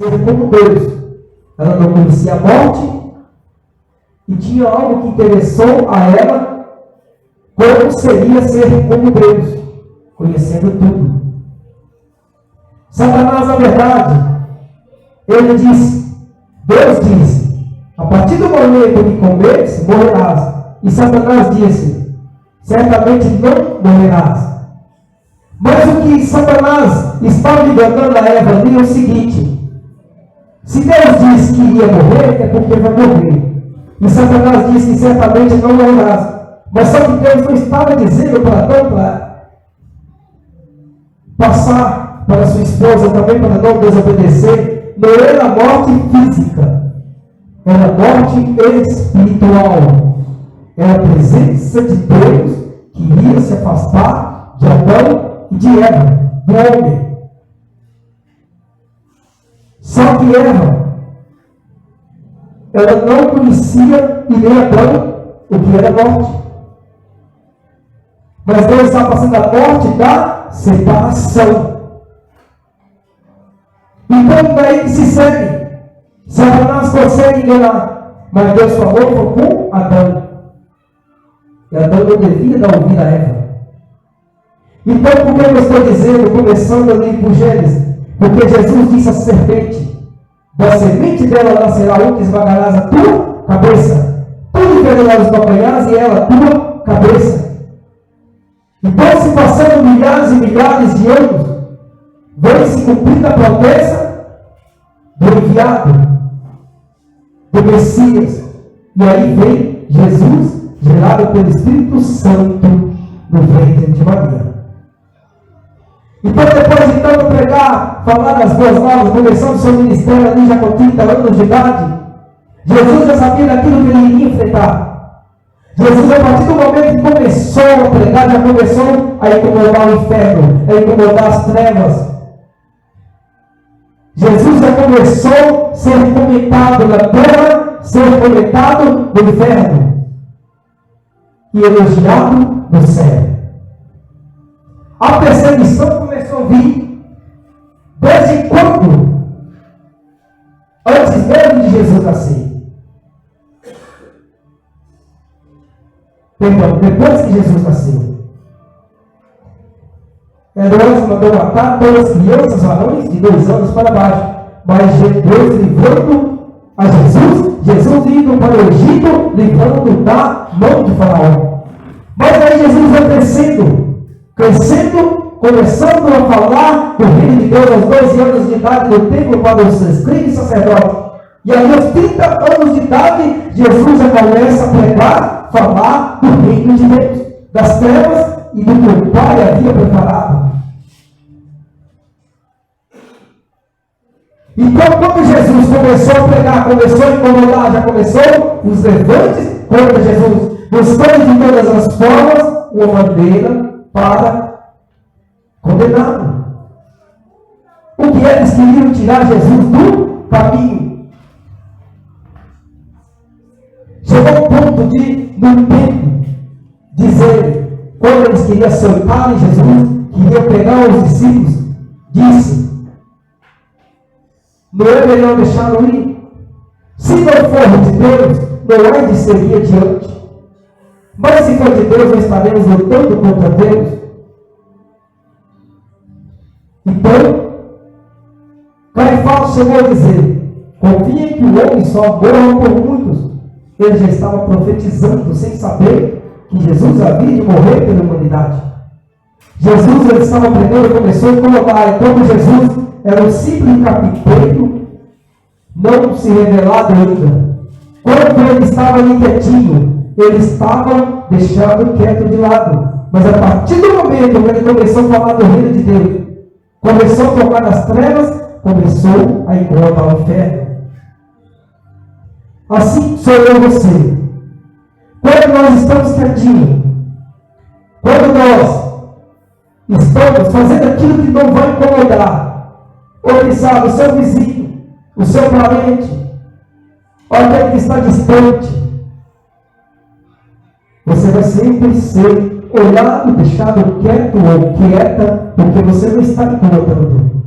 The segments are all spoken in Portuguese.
ser como Deus. Ela não conhecia a morte e tinha algo que interessou a ela, como seria ser como Deus, conhecendo tudo. Satanás, na verdade, ele disse, Deus disse, a partir do momento que comeres, morrerás. E Satanás disse, certamente não morrerás. Mas o que Satanás estava enganando a Eva ali é o seguinte: se Deus disse que iria morrer, é porque vai morrer. E Satanás disse que certamente não morrerás. Mas só que Deus não estava dizendo para Adão para passar para sua esposa também, para não desobedecer. Não era morte física, era morte espiritual. Era a presença de Deus que iria se afastar de Adão e de Eva, do homem. Só que Eva, ela não conhecia e nem Adão o que era morte. Mas Deus está passando a morte da separação. Então daí que se segue. Satanás consegue enganar. Mas Deus falou com Adão. E Adão não devia dar ouvido a Eva. Então, por que eu estou dizendo, começando ali por Gênesis? Porque Jesus disse à serpente, da semente dela nascerá um que esmagarás a tua cabeça. Tu envenenarás os calcanhares e ela a tua cabeça. Então, se passando milhares e milhares de anos, vem se cumprir a promessa do enviado, do Messias. E aí vem Jesus, gerado pelo Espírito Santo, no ventre de Maria. Então, depois de tanto pregar, falar das boas novas, começando seu ministério ali já com 30 anos de idade, Jesus já sabia daquilo que ele iria enfrentar. Jesus, a partir do momento que começou a pregar, já começou a incomodar o inferno, a incomodar as trevas. Jesus já começou a ser comentado na terra, ser comentado no inferno e elogiado no céu. A perseguição começou a vir desde quando? Antes mesmo de Jesus nascer. Perdão, depois que Jesus nasceu. Herodes mandou matar todas as crianças, varões de 2 anos para baixo. Mas Deus livrando a Jesus indo para o Egito, livrando da mão de Faraó. Mas aí Jesus vai crescendo, começando a falar do reino de Deus aos 12 anos de idade no templo para os escribas e sacerdotes. E aí aos 30 anos de idade, Jesus já começa a pregar, falar do reino de Deus, das trevas e do que o Pai havia preparado. Então, quando Jesus começou a pregar, começou a incomodar, já começou os levantes contra Jesus, buscando de todas as formas uma maneira para condená-lo. O que eles queriam tirar Jesus do caminho. Chegou ao ponto de, no tempo, dizer, quando eles queriam soltar em Jesus, queriam pegar os discípulos, disse, não é melhor deixá-lo ir? Se não for de Deus, não há de seguir adiante. Mas se for de Deus, nós estaremos lutando contra Deus. Então, Caifás chegou a dizer, confia que o homem só morra por muitos. Ele já estava profetizando, sem saber que Jesus havia de morrer pela humanidade. Jesus, ele estava pregando, começou a incomodar. Quando Jesus era um simples carpinteiro, não se revelado ainda. Quando ele estava ali quietinho, ele estava deixado quieto de lado. Mas a partir do momento que ele começou a falar do reino de Deus, começou a tocar nas trevas, começou a incomodar o inferno. Assim sou eu e você. Quando nós estamos quietinhos, quando nós estamos fazendo aquilo que não vai incomodar, ou quem sabe o seu vizinho, o seu parente, ou aquele que está distante, você vai sempre ser olhado, deixado quieto ou quieta, porque você não está incomodando.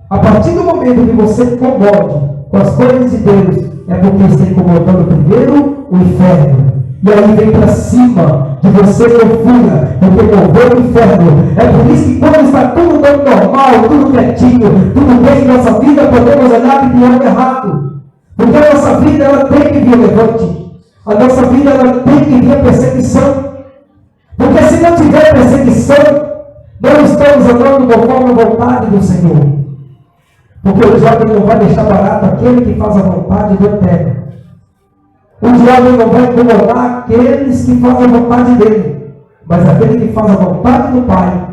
A partir do momento que você incomode com as coisas de Deus, é porque está incomodando primeiro o inferno. E aí vem para cima de você com fúria, porque moveu o inferno. É por isso que quando está tudo tão normal, tudo quietinho, tudo bem em nossa vida, podemos olhar que tem algo errado. Porque a nossa vida ela tem que vir levante. A nossa vida ela tem que vir a perseguição. Porque se não tiver perseguição, não estamos andando conforme a vontade do Senhor. Porque o diabo não vai deixar barato aquele que faz a vontade do Eterno. O diabo não vai incomodar aqueles que fazem a vontade dele. Mas aquele que faz a vontade do Pai,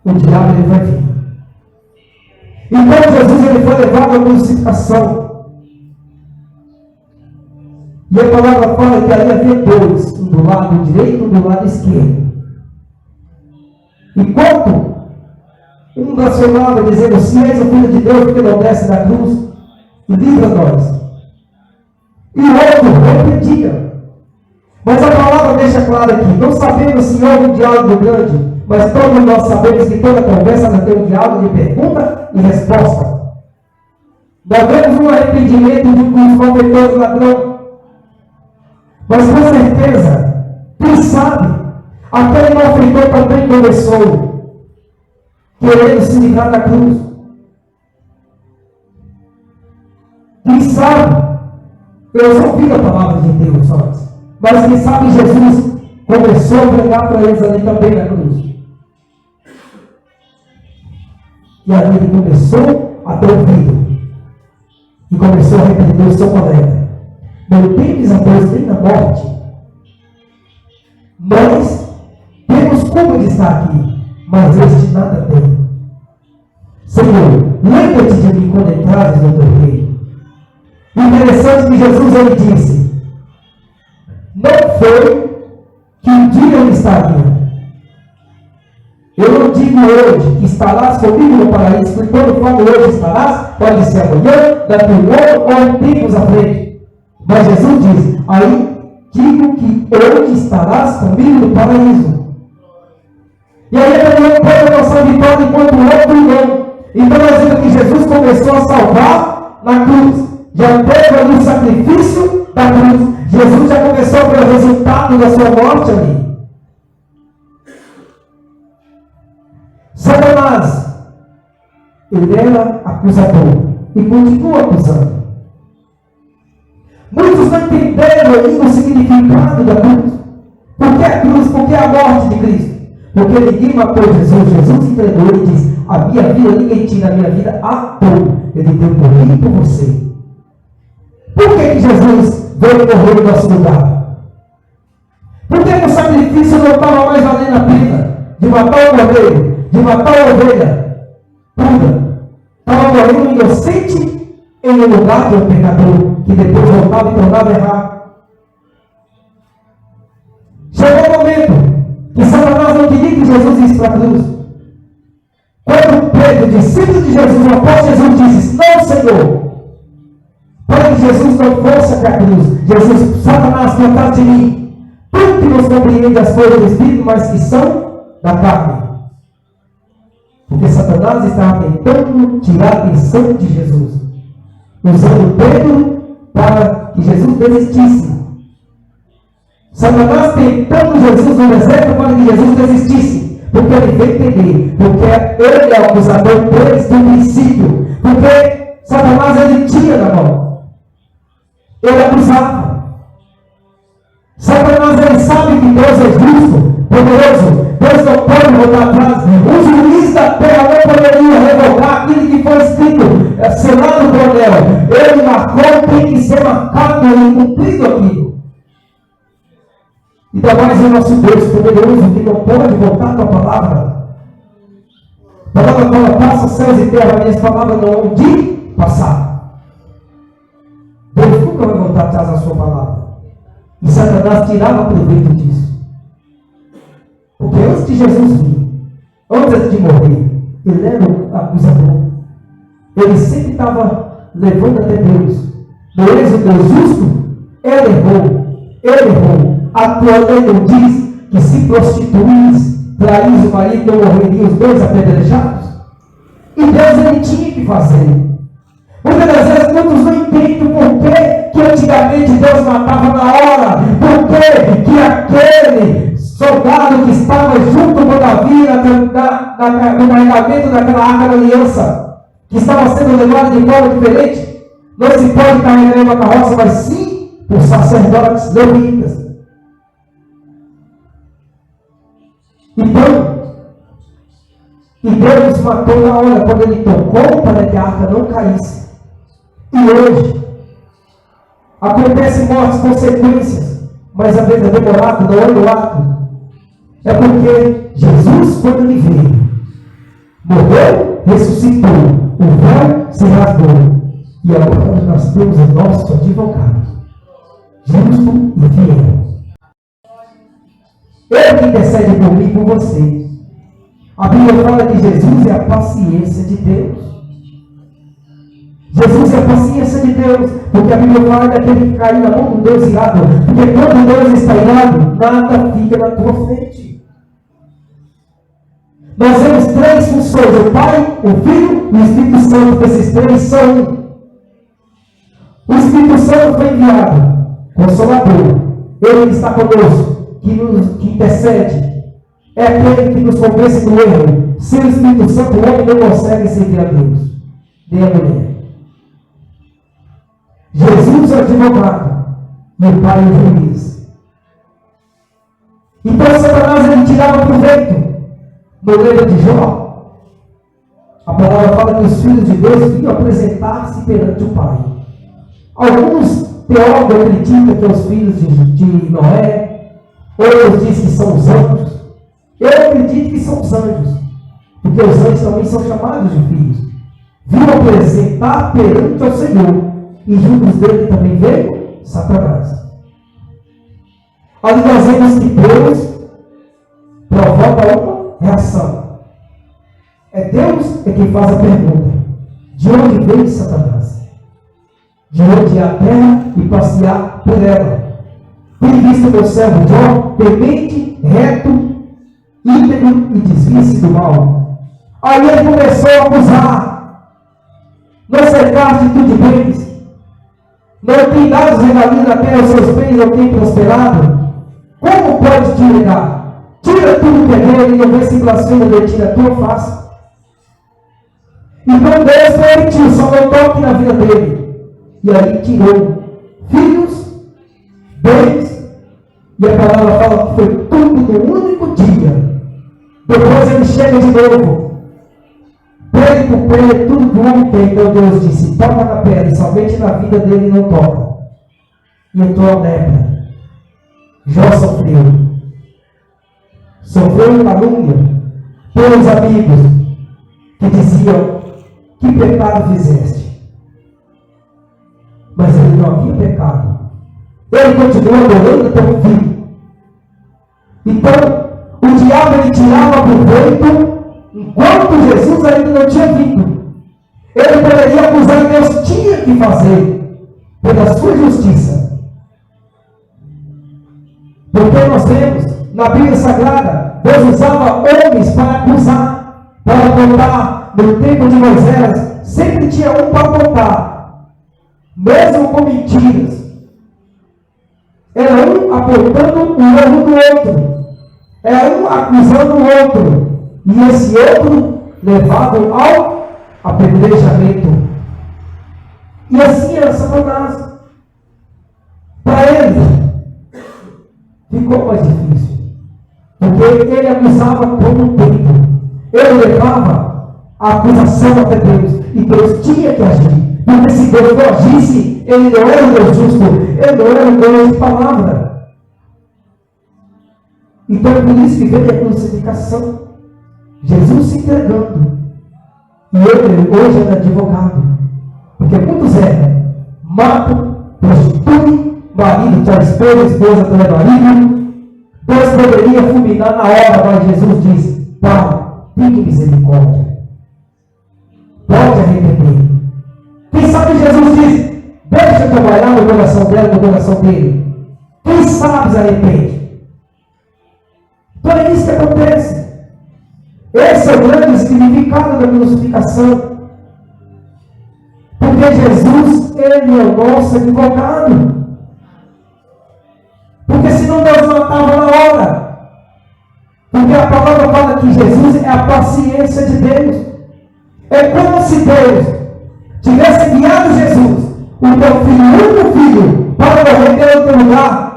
o diabo ele vai vir. Então Jesus ele foi levado à crucificação. E a palavra fala que ali havia dois, um do lado direito e um do lado esquerdo. Enquanto um blasfemava dizendo, se és o Filho de Deus, porque não desce da cruz, e livra nós. E o outro repetia. Mas a palavra deixa claro aqui, não sabemos se houve um diálogo grande, mas todos nós sabemos que toda conversa tem um diálogo de pergunta e resposta. Nós vemos um arrependimento de um malfeitor ladrão. Mas com certeza, quem sabe, aquele malfeitor também começou querendo se livrar da cruz. Quem sabe, eu só ouvi a palavra de Deus antes, mas quem sabe Jesus começou a pregar para eles ali também na cruz. E ali ele começou a ter ouvido. E começou a repreender o seu colega. Não temes a Deus nem na morte. Nós temos como ele está aqui, mas este nada tem. Senhor, lembra-te de mim quando entrares no teu reino. Interessante que Jesus ele disse, não foi que um dia ele estaria. Eu não digo hoje que estarás comigo no paraíso, porque quando falo hoje estarás, pode ser amanhã, daqui um ano ou em tempos à frente. Mas Jesus diz, aí digo que hoje estarás comigo no paraíso. E aí ele pode a nossa vitória enquanto o outro não. Então nós vemos que Jesus começou a salvar na cruz. Já teve ali o sacrifício da cruz. Jesus já começou pelo resultado da sua morte ali. Satanás, ele era acusador e continua acusando. Muitos não entenderam ainda o significado da cruz. Por que a cruz? Por que a morte de Cristo? Porque ninguém matou Jesus. Jesus entregou e disse, a minha vida, ninguém tira a minha vida à toa. Ele deu por mim e por você. Por que Jesus veio morrer no nosso lugar? Porque o sacrifício não estava mais valendo a pena de matar o cordeiro, de matar a ovelha pura. Estava morrendo um inocente em lugar de um pecador, que depois voltava e tornava a errar. Chegou o momento que Satanás não queria que Jesus ia para a cruz. Quando Pedro, discípulo de Jesus, o apóstolo Jesus disse, não, Senhor, para que Jesus não fosse para a cruz. Jesus, Satanás, contar de mim, tudo que nos compreende as coisas do Espírito, mas que são da carne. Porque Satanás estava tentando tirar a atenção de Jesus, usando Pedro para que Jesus desistisse. Satanás tentando Jesus no deserto para que Jesus desistisse. Porque ele veio entender. Porque ele é o acusador deles do princípio. Porque Satanás ele tinha na mão. Ele acusava. Satanás ele sabe que Deus é justo, poderoso. Deus não pode voltar atrás. O juiz da terra não poderia revogar aquilo que foi escrito, selado por anel. Ele marcou, tem que ser marcado e cumprido aquilo. Ainda mais o nosso Deus poderoso, que não pode voltar com a palavra. A palavra fala, passa céus e terra, mas as palavras não vão de passar. Deus nunca vai voltar atrás da sua palavra. E Satanás tirava proveito disso. Porque antes de Jesus vir, antes de morrer, ele era o acusador. Ele sempre estava levando até Deus. No êxodo justo, ele errou. A tua lei não diz que se prostituís, traís o marido, não morreriam os dois apedrejados? E Deus, ele tinha que fazer. Muitas das vezes, muitos não entendem por que antigamente Deus matava na hora. Por que aquele soldado que estava junto com Davi no carregamento daquela arca da aliança, que estava sendo levado de forma diferente, não se pode carregar em uma carroça, mas sim por sacerdotes levitas. Então, e Deus matou na hora, quando ele tocou para que a arca não caísse. E hoje, acontecem mortes, consequências, mas a vez é demorado, não é no ato. É porque Jesus, quando ele veio, morreu, ressuscitou, o véu se rasgou. E agora nós temos o nosso advogado, justo e fiel. Ele que intercede por mim e por você. A Bíblia fala que Jesus é a paciência de Deus. Jesus é a paciência de Deus, porque a Bíblia fala daquele que caiu na mão de Deus irado. Porque quando Deus está irado, nada fica na tua frente. Nós temos três funções: o Pai, o Filho e o Espírito Santo. Esses três são um. O Espírito Santo foi enviado, Consolador. Ele está conosco, que intercede. É aquele que nos convence do erro. Sem o Espírito Santo, o homem não consegue servir a Deus, nem a mulher. Jesus é o advogado e o Pai é o juiz. Então Satanás, ele tirava proveito. No livro de Jó, a palavra fala que os filhos de Deus vinham apresentar-se perante o Pai. Alguns teólogos acreditam que os filhos de Noé, outros dizem que são os anjos. Eu acredito que são os anjos, porque os anjos também são chamados de filhos. Vinham apresentar perante o Senhor, e juntos dele também veio Satanás. Ali nós vemos que Deus provoca uma reação. É Deus quem faz a pergunta: de onde veio Satanás? De onde é a terra e passear por ela? Tem visto meu servo Jó, temente, reto, íntegro e desvia-se do mal. Aí ele começou a acusar: não cercaste tu de bens? Não tem dado os regalinhos na terra, os seus bens não têm prosperado? Como pode te negar? Tira tudo que é dele e não vê se blasfema de ti na tua face. Então Deus permitiu, só não toque na vida dele. E aí tirou filhos, bens, e a palavra fala que foi tudo no único dia. Depois ele chega de novo. Pele por pele, tudo que o homem tem. Então Deus disse: toca na pele, somente na vida dele não toca. E entrou a lepra. Jó sofreu calúnia pelos amigos que diziam: que pecado fizeste? Mas ele não havia pecado. Ele continuou adorando até o fim. Então, o diabo, ele tirava proveito enquanto Jesus ainda não tinha vindo. Ele poderia acusar, e Deus tinha que fazer pela sua justiça. Porque nós vemos na Bíblia Sagrada, Deus usava homens para acusar, para apontar. No tempo de Moisés, sempre tinha um para apontar, mesmo com mentiras. Era um apontando o erro do outro, era um acusando o outro, e esse outro levado ao apedrejamento. E assim era Satanás. Para ele ficou mais difícil, porque ele acusava todo o tempo. Ele levava a acusação até Deus, e Deus tinha que agir, porque se Deus não agisse, ele não era o Deus justo, ele não era o Deus de palavra. Então é por isso que veio a crucificação, Jesus se entregando, e ele hoje é advogado, porque muitos erram, matam, prostituem, marido traz esposa traz marido. Deus poderia fulminar na hora, mas Jesus diz: Pai, tenha misericórdia, pode arrepender. Quem sabe Jesus diz: deixa eu trabalhar no coração dela, no coração dele. Quem sabe se arrepende. Então é isso que acontece. Esse é o grande significado da crucificação. Porque Jesus, Ele é o nosso advogado. Porque senão Deus matava na hora. Porque a palavra fala que Jesus é a paciência de Deus. É como se Deus tivesse enviado Jesus, o teu filho, o único filho, para morrer em teu lugar.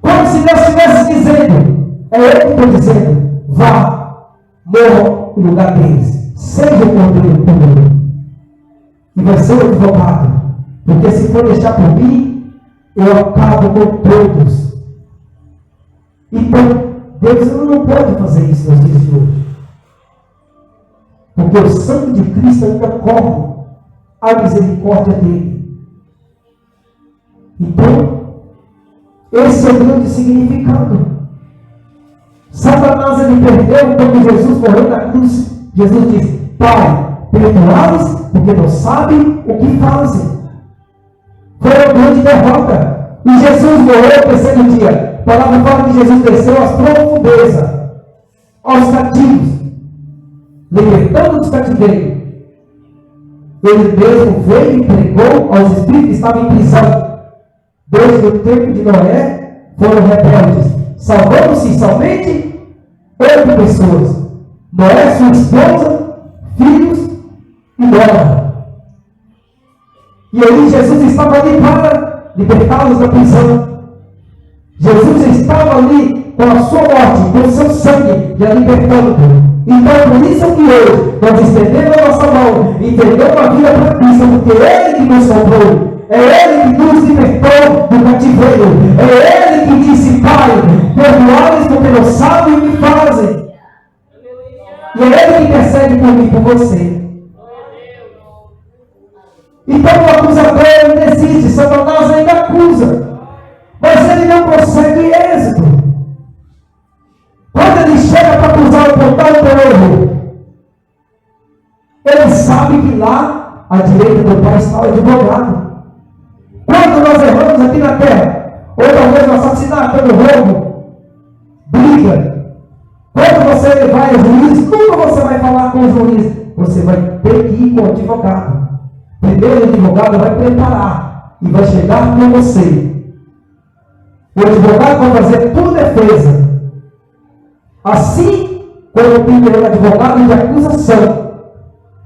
Como se Deus estivesse dizendo, é eu que estou dizendo, vá, morra no lugar deles, seja o cordeiro puro. E vai ser o advogado, porque se for deixar por mim, eu acabo com todos. Então, Deus não pode fazer isso nos dias de hoje. Porque o sangue de Cristo ainda corre a misericórdia dele. Então, esse é o grande significado. Satanás ele perdeu quando Jesus morreu na cruz. Jesus disse, Pai, perdoai-os porque não sabem o que fazem. Foi uma grande derrota. E Jesus morreu no terceiro dia. A palavra fala que Jesus desceu às profundezas, aos cativos, libertando os cativeiros. Ele mesmo veio e pregou aos espíritos que estavam em prisão. Desde o tempo de Noé foram rebeldes, salvando-se somente 8 pessoas: Noé, sua esposa, filhos e Noé. E aí Jesus estava ali para libertá-los da prisão. Jesus estava ali com a sua morte, com o seu sangue, já libertando. Então, por isso que hoje nós estendemos a nossa mão e entregamos a vida para Cristo, porque é Ele que nos salvou, é Ele que nos libertou do cativeiro, é Ele que disse, Pai, perdoai-os porque não sabem o que fazem. E é Ele que intercede por mim e por você. Então o acusador ele desiste, Satanás ainda acusa, mas ele não consegue êxito. Quando ele chega para acusar o portal do erro, ele sabe que lá à direita do Pai está o advogado. Quando nós erramos aqui na terra, ou talvez no assassinato, no roubo, briga, quando você vai ao juiz, nunca você vai falar com o juiz, você vai ter que ir com o advogado. Primeiro o advogado vai preparar e vai chegar com você. O advogado vai fazer tua defesa. Assim, quando tem um advogado de acusação,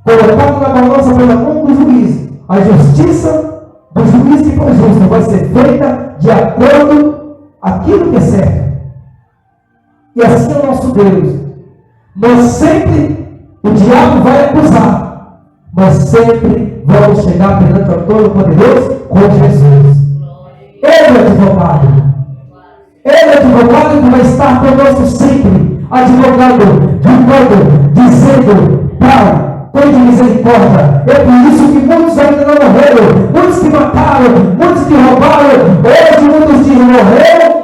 colocado na balança pela mão do juiz, a justiça do juiz que foi justo vai ser feita de acordo com aquilo que é certo. E assim é o nosso Deus. Nós sempre, o diabo vai acusar, mas sempre vamos chegar perante o Todo-Poderoso com Jesus. Ele é advogado. Ele é advogado que vai estar conosco sempre, advogando, julgando, dizendo, Pai, tem de misericórdia. É por isso que muitos ainda não morreram, muitos que mataram, muitos que roubaram, hoje muitos dizem morreram,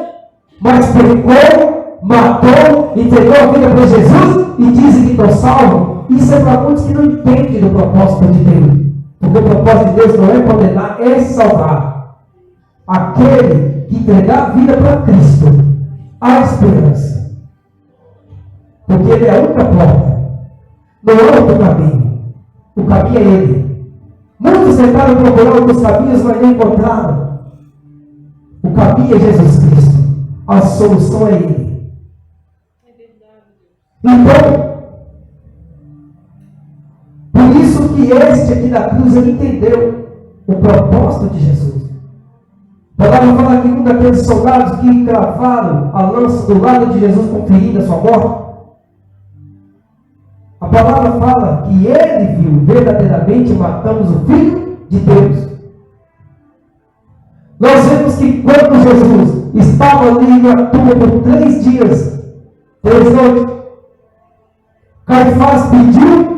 mas pecou, matou, entregou a vida para Jesus e dizem que estão salvos. Isso é para muitos que não entendem do propósito de Deus. Porque o propósito de Deus não é condenar, é salvar. Aquele que entregar a vida para Cristo, há esperança. Porque Ele é a única porta. Não há outro caminho. O caminho é Ele. Muitos tentaram procurar outros caminhos, mas não encontraram. O caminho é Jesus Cristo. A solução é Ele. Então, por isso que este aqui da cruz, ele entendeu o propósito de Jesus. A palavra fala que um daqueles soldados que cravaram a lança do lado de Jesus com ferida sua morte, a palavra fala que ele viu verdadeiramente matamos o Filho de Deus. Nós vemos que quando Jesus estava ali na tumba por 3 dias, 3 noites, Caifás pediu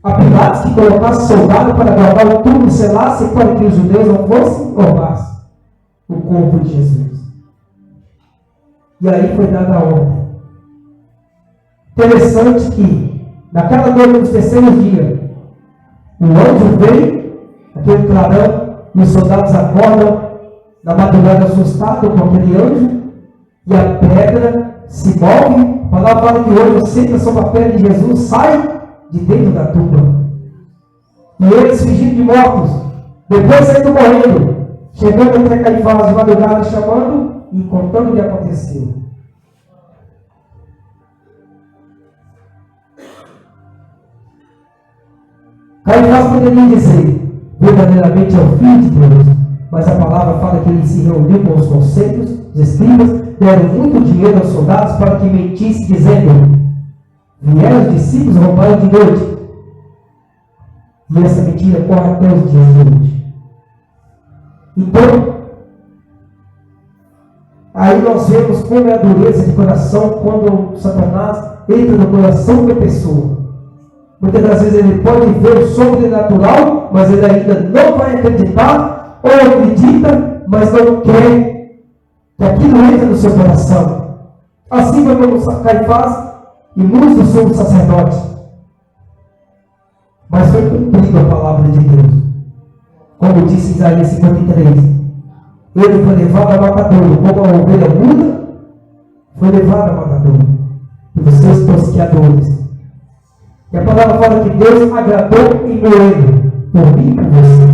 a Pilatos que colocasse soldado para guardar o túmulo, selasse para que os judeus não fossem roubassem o corpo de Jesus. E aí foi dada a ordem. Interessante que naquela noite dos terceiros dias, o anjo veio, aquele clarão, e os soldados acordam na madrugada assustados com aquele anjo, e a pedra se move. A palavra fala que hoje senta sobre a pele de Jesus, sai de dentro da tumba. E eles fingindo de mortos, depois saindo morrendo, chegando até Caifás de madrugada, chamando e contando o que aconteceu. Caifás poderia dizer, verdadeiramente é o Filho de Deus, mas a palavra fala que ele se reuniu com os conselhos, os escribas, deram muito dinheiro aos soldados para que mentisse, dizendo: vieram os discípulos e roubaram de noite. E essa mentira corre até os dias de hoje. Então, aí nós vemos como é a dureza de coração quando Satanás entra no coração da pessoa. Muitas das vezes ele pode ver o sobrenatural, mas ele ainda não vai acreditar, ou acredita, mas não quer que aquilo entre no seu coração. Assim foi como Caifás e muitos do sumo sacerdote. Mas foi cumprida a palavra de Deus. Como disse Isaías 53. Ele foi levado a matadouro, como a ovelha muda, foi levado a matadouro pelos seus tosqueadores. E a palavra fala que Deus agradou em moê-lo, por mim e por você.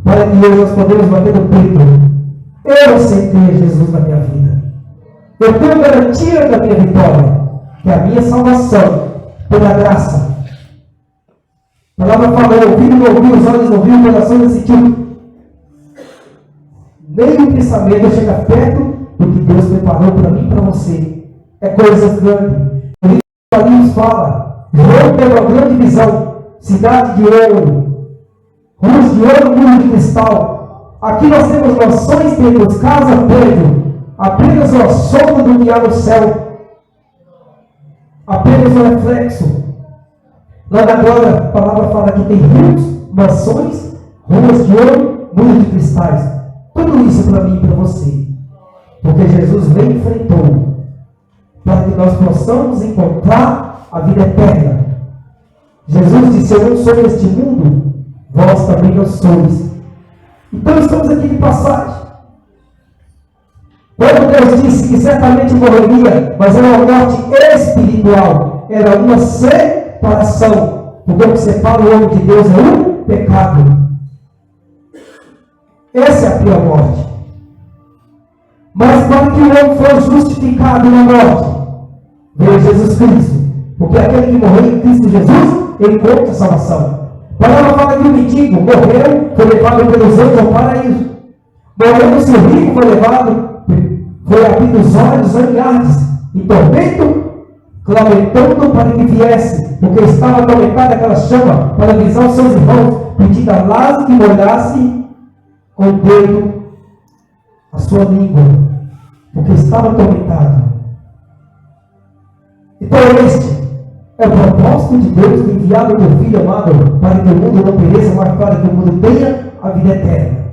Para que hoje nós podemos bater no peito. Eu aceitei Jesus na minha vida. Eu tenho garantia da minha vitória, que é a minha salvação, pela graça. A palavra fala, o ouvido não ouviu, os olhos não viram, o coração não sentiu. Nem o pensamento chega perto do que Deus preparou para mim e para você. É coisa grande. O livro de Apocalipse fala, João teve uma grande visão, cidade de ouro, ruas de ouro, muro de cristal. Aqui nós temos mansões, temos casa, prédio, apenas uma sombra do que há no céu, apenas um reflexo. Lá na glória, a palavra fala que tem rios, mansões, ruas de ouro, muros de cristais. Tudo isso para mim e para você. Porque Jesus veio e enfrentou para que nós possamos encontrar a vida eterna. Jesus disse, eu não sou deste mundo, vós também não sois. Então estamos aqui de passagem. Quando Deus disse que certamente morreria, mas era uma morte espiritual, era uma separação, porque o que separa o homem de Deus é o pecado. Essa é a pior morte. Mas para que o homem fosse justificado na morte, veio Jesus Cristo. Porque aquele que morreu em Cristo Jesus, ele encontra a salvação. A palavra fala que o mendigo morreu, foi levado pelos anjos ao paraíso. Morreu se o rico foi levado, foi abrido os olhos, zangados, em tormento, lamentando para que viesse, porque estava atormentada aquela chama, para avisar os seus irmãos, pedindo a Lázaro que molhasse com o dedo a sua língua, porque estava atormentado. Então este é o propósito de Deus de enviar o teu Filho amado, para que o mundo não pereça, mas para que o mundo tenha a vida eterna.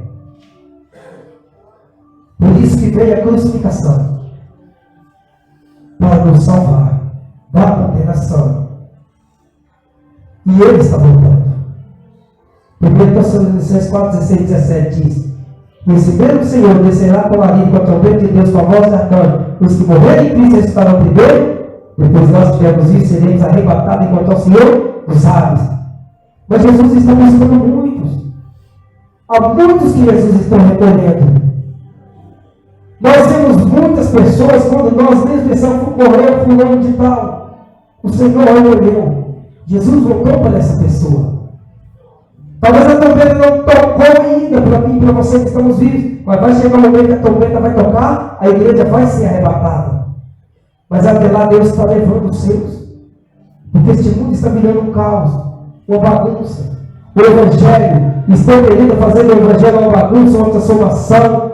Por isso que veio a crucificação, para nos salvar da condenação. E Ele está voltando. 1 Tessalonicenses 4, 16 e 17 diz: receberam o Senhor, descerá com a língua, com a trombeta de Deus, com a voz de arcanjo. Os que morrerem em Cristo ressuscitarão primeiro, depois nós tivermos isso, seremos arrebatados enquanto ao Senhor dos ares. Mas Jesus está buscando muitos. Há muitos que Jesus está recolhendo. Nós temos muitas pessoas, quando nós mesmos pensamos que morreu fulano de tal, o Senhor recolheu. Jesus voltou para essa pessoa. Talvez a trombeta não tocou ainda para mim e para você que estamos vivos, mas vai chegar o momento que a trombeta vai tocar, a igreja vai ser arrebatada. Mas até lá Deus está levando os seus. Porque este mundo está virando um caos, uma bagunça. O Evangelho, estão querendo fazer do Evangelho uma bagunça, uma transformação,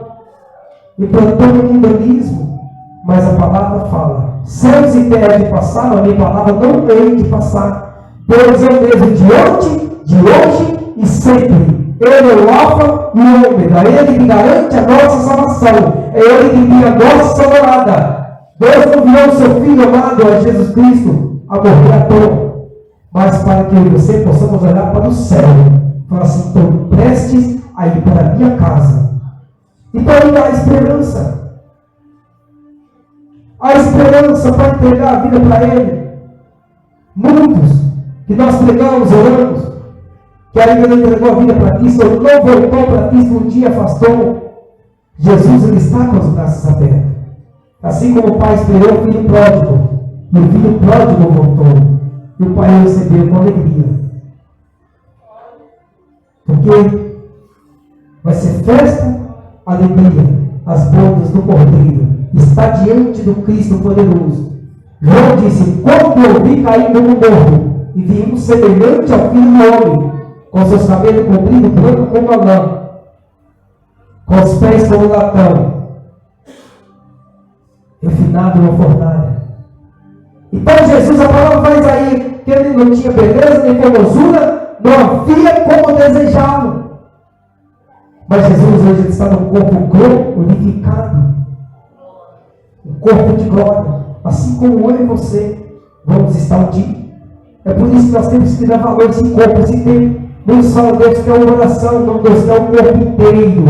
e plantando o mundanismo. Mas a palavra fala: céus e terra de passar, a minha palavra não tem de passar. Deus é o mesmo de ontem, de hoje e sempre. Ele é o Alfa e o Ômega. Ele que garante a nossa salvação. É Ele que envia a nossa morada. Deus não enviou o seu Filho amado, a Jesus Cristo, a morrer à toa, mas para que eu e você possamos olhar para o céu. Falar assim: estou prestes a ir para a minha casa. Então Ele dá esperança. esperança para entregar a vida para Ele. Muitos que nós pregamos, oramos, que ainda não entregou a vida para Cristo, ou não voltou para Cristo, um dia afastou. Jesus, Ele está com os braços abertos. Assim como o pai esperou o filho pródigo, e o filho pródigo voltou, e o pai recebeu com alegria. Porque vai ser festa, alegria, as bodas do Cordeiro, está diante do Cristo poderoso. João disse: quando eu vi cair como morto, e vi um semelhante ao Filho do Homem, com seus cabelos compridos, branco como a lã, com os pés como latão, refinado na fornalha. Então Jesus, a palavra faz aí que ele não tinha beleza nem formosura, não havia como desejá-lo. Mas Jesus hoje está no corpo glorificado, um corpo de glória, assim como eu e você vamos estar um dia. É por isso que nós temos que dar valor a esse corpo, esse tempo. Muitos falam: Deus quer uma oração, não, Deus quer o corpo inteiro.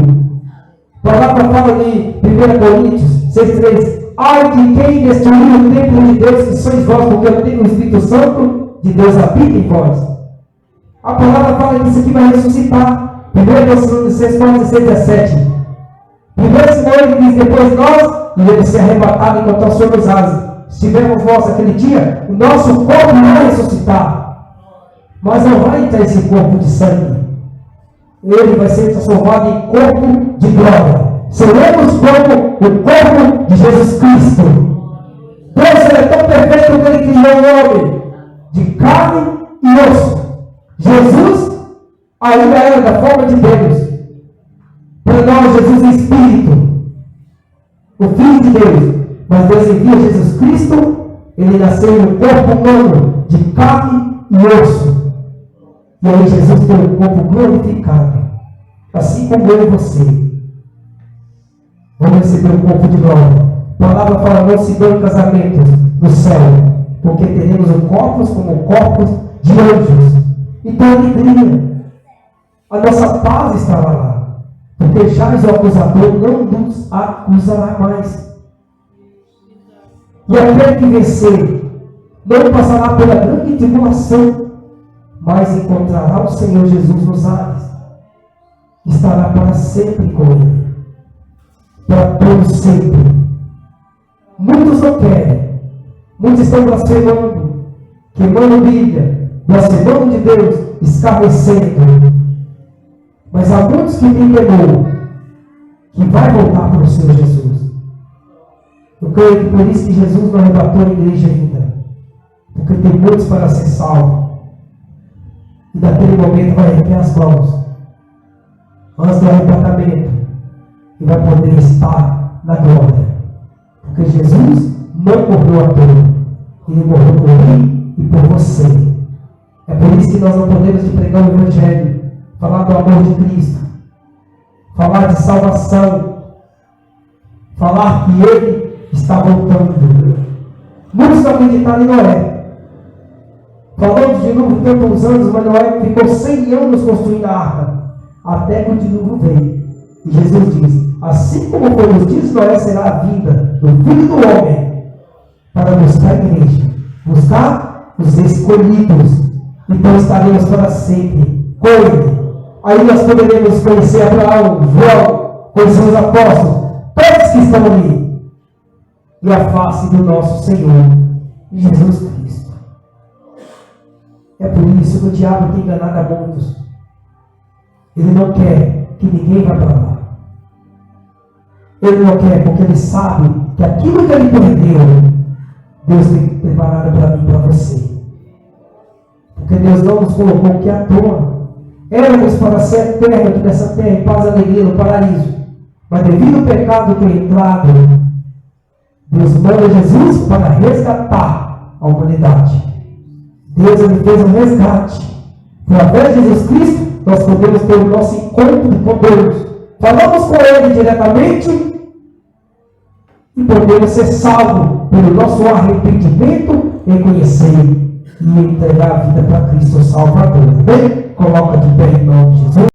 A palavra fala em 1 Coríntios 6,3: ai de quem destruiu o templo de Deus, que sois vós, porque eu tenho o Espírito Santo de Deus habita em vós. A palavra fala que isso aqui vai ressuscitar. 1 Tessalonicenses 4,16-17. Primeiro Simão ele diz: depois nós iremos ser arrebatados enquanto nós formos asas. Se tivermos voz aquele dia, o nosso corpo vai ressuscitar. Mas não vai entrar esse corpo de sangue. Ele vai ser transformado em corpo de glória. Seremos como o corpo de Jesus Cristo. Deus é tão perfeito que Ele criou um homem de carne e osso. Jesus ainda era da forma de Deus. Para nós, Jesus é Espírito, o Filho de Deus. Mas Deus envia Jesus Cristo, Ele nasceu em um corpo humano, de carne e osso. E aí Jesus tem um corpo glorificado. Assim como eu e você vamos receber um corpo de glória. A palavra fala: não se dão casamentos no céu, porque teremos um corpos como corpos de anjos. Então, alegria, a nossa paz estará lá, porque já o acusador não nos acusará mais. E aquele que vencer não passará pela grande tribulação, mas encontrará o Senhor Jesus nos ares. Estará para sempre com Ele, para todo sempre. Muitos não querem, muitos estão blasfemando, queimando Bíblia, blasfemando de Deus, escarnecendo. Mas há muitos que têm temor, que vai voltar para o Senhor Jesus. Eu creio que por isso que Jesus não arrebatou a igreja ainda, porque tem muitos para ser salvos. E daquele momento vai erguer as mãos, antes do arrebatamento, e vai poder estar na glória. Porque Jesus não morreu à toa, Ele morreu por mim e por você. É por isso que nós não podemos de pregar o Evangelho, falar do amor de Cristo, falar de salvação, falar que Ele está voltando. Muitos acreditaram em Noé. Falando de dilúvio, tantos anos, mas Noé ficou 100 anos construindo a arca, até que o dilúvio veio. E Jesus diz: assim como foi nos dias de Noé, será a vinda do Filho do Homem, para buscar a igreja, buscar os escolhidos. Então estaremos para sempre com Ele. Aí nós poderemos conhecer Abraão, João, conhecer os apóstolos, todos que estão ali, e a face do nosso Senhor Jesus Cristo. É por isso que o diabo tem enganado a muitos. Ele não quer que ninguém vá para lá. Ele não quer, porque ele sabe que aquilo que ele perdeu, Deus tem preparado para mim e para você. Porque Deus não nos colocou aqui à toa. Éramos para ser eterno aqui nessa terra, em paz e alegria, no paraíso. Mas devido ao pecado que é entrado, Deus manda Jesus para resgatar a humanidade. Deus ele fez um resgate. Através de Jesus Cristo, nós podemos ter o nosso encontro com Deus. Falamos com Ele diretamente e podemos ser salvos pelo nosso arrependimento, reconhecer e entregar a vida para Cristo Salvador. Bem, coloca de pé em nome de Jesus.